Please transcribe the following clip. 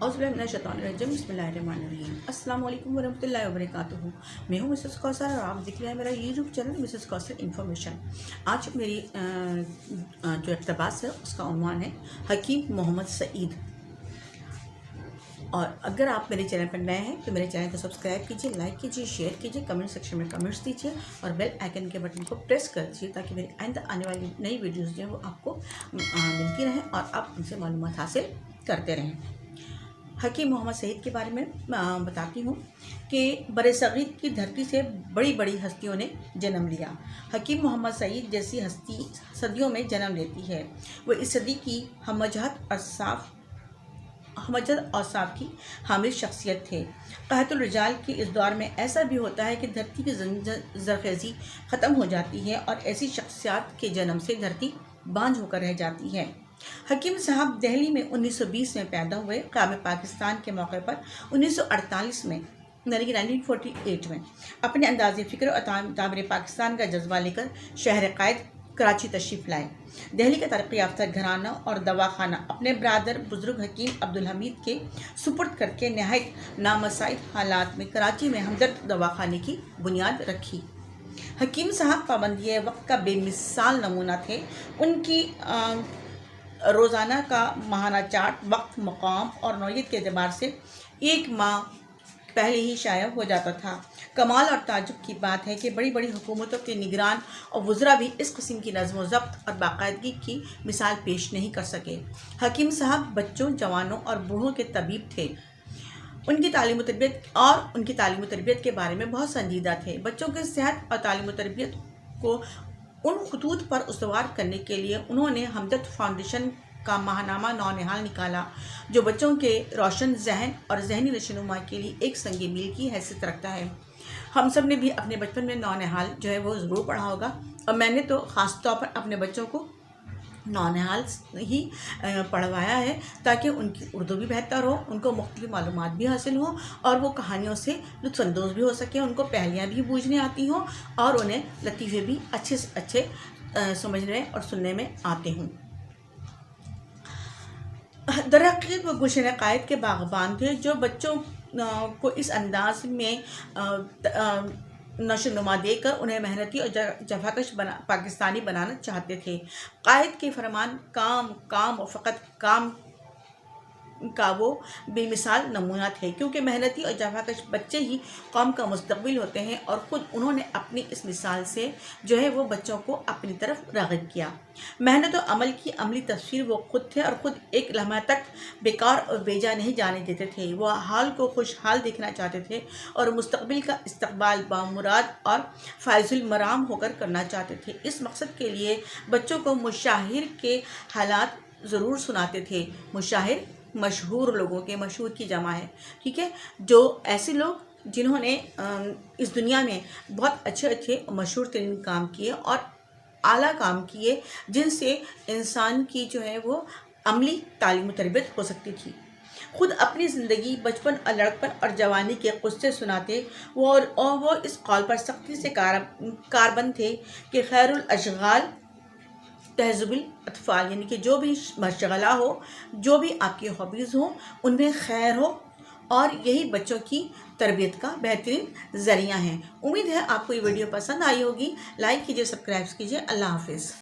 औज़ुबिल्लाहिमिनश्शैतानिर्रजीम बिस्मिल्लाहिर्रहमानिर्रहीम अस्सलाम वालेकुम वरहमतुल्लाहि वबरकातुहू। मैं हूँ मिसेस कौसर और आप देख रहे हैं मेरा YouTube channel Mrs Kausar information. आज मेरी जो इक़्तिबास है उसका उन्वान है हकीम मोहम्मद सईद। और अगर आप मेरे चैनल पर नए हैं तो मेरे चैनल को सब्सक्राइब कीजिए, लाइक कीजिए, शेयर कीजिए, कमेंट सेक्शन में कमेंट्स दीजिए और बेल आइकन के बटन को प्रेस कर दीजिए ताकि मेरी आइंदा आने वाली नई वीडियोस जो है वो आपको मिलती रहें और आप उनसे मालूमात हासिल करते रहें। हकीम मोहम्मद सईद के बारे में बताती हूँ कि बरसग़ीर की धरती से बड़ी बड़ी हस्तियों ने जन्म लिया। हकीम मोहम्मद सईद जैसी हस्ती सदियों में जन्म लेती है। वो इस सदी की हमजहत और साफ की हामिल शख्सियत थे। क़हतुल रिजाल के इस दौर में ऐसा भी होता है कि धरती की ज़रख़ेज़ी ख़त्म हो जाती है और ऐसी शख्सियत के जन्म से धरती बांझ होकर रह जाती है। हकीम साहब दिल्ली में 1920 में पैदा हुए। क़याम पाकिस्तान के मौके पर 1948 में यानी कि 1948 में अपने अंदाज़े फ़िक्र और तामीर पाकिस्तान का जज्बा लेकर शहर क़ायद कराची तशरीफ़ लाए। दिल्ली का तरक्की याफ्ता घराना और दवाखाना अपने ब्रादर बुज़ुर्ग हकीम अब्दुल हमीद के सुपुर्द करके नहायत नामसाइद हालात में कराची में हमदर्द दवाखाने की बुनियाद रखी। हकीम साहब पाबंदी वक्त का बेमिसाल नमूना थे। उनकी रोज़ाना का माहाना चार्ट वक्त, मकाम और नौयत के अतबार से एक माह पहले ही शाया हो जाता था। कमाल और ताज्जुब की बात है कि बड़ी बड़ी हुकूमतों के निगरान और वज़रा भी इस किस्म की नज़्म व ज़ब्त और बाकायदगी की मिसाल पेश नहीं कर सके। हकीम साहब बच्चों, जवानों और बूढ़ों के तबीब थे। उनकी तालीम व तरबियत के बारे में बहुत संजीदा थे। बच्चों की सेहत और तालीम व तरबियत को उन खतूत पर उस्तवार करने के लिए उन्होंने हमदर्द फाउंडेशन का माहनामा नौनिहाल निकाला, जो बच्चों के रोशन जहन और जहनी नशोनुमा के लिए एक संग मील की हैसियत रखता है। हम सब ने भी अपने बचपन में नौनिहाल जो है वो ज़रूर पढ़ा होगा और मैंने तो ख़ास तौर पर अपने बच्चों को नौनिहाल ही पढ़वाया है ताकि उनकी उर्दू भी बेहतर हो, उनको मुख्तलिफ मालूमात भी हासिल हो और वो कहानियों से लुत्फ़अंदोज़ भी हो सके, उनको पहेलियाँ भी बूझने आती हों और उन्हें लतीफ़े भी अच्छे से अच्छे समझने और सुनने में आते हों। दरहक़ीक़त वो गुलशन क़ायद के बाग़बान थे जो बच्चों को इस अंदाज में नशोनुमा देकर उन्हें मेहनती और जफ़ाकश पाकिस्तानी बनाना चाहते थे। क़ायद के फरमान काम काम और फ़कत काम का वो बेमिसाल नमूना थे, क्योंकि मेहनती और जफ़ाकश बच्चे ही कौम का मुस्तक़बिल होते हैं और ख़ुद उन्होंने अपनी इस मिसाल से जो है वो बच्चों को अपनी तरफ राग़िब किया। मेहनत और अमल की अमली तस्वीर वो ख़ुद थे और ख़ुद एक लम्हा तक बेकार और बेजा नहीं जाने देते थे। वो हाल को खुशहाल देखना चाहते थे और मुस्तक़बिल का इस्तक़बाल बामुराद और फ़ाइज़ुल मराम होकर करना चाहते थे। इस मकसद के लिए बच्चों को मुशाहिर के हालात ज़रूर सुनाते थे। मुशाहिर मशहूर लोगों के, मशहूर की जमा है, ठीक है, जो ऐसे लोग जिन्होंने इस दुनिया में बहुत अच्छे मशहूर तरीन काम किए और आला काम किए, जिनसे इंसान की जो है वो अमली तालीम तरबियत हो सकती थी। ख़ुद अपनी ज़िंदगी बचपन और लड़कपन और जवानी के क़ुस्से सुनाते और वो इस कौल पर सख्ती से कारबंद थे कि खैरुल अशग़ाल तहज़ुबुल अत्फ़ाल, यानी कि जो भी मशग़ला हो, जो भी आपकी हॉबीज़ हो, उनमें खैर हो और यही बच्चों की तरबियत का बेहतरीन ज़रिया है। उम्मीद है आपको ये वीडियो पसंद आई होगी। लाइक कीजिए, सब्सक्राइब कीजिए। अल्लाह हाफ़िज़।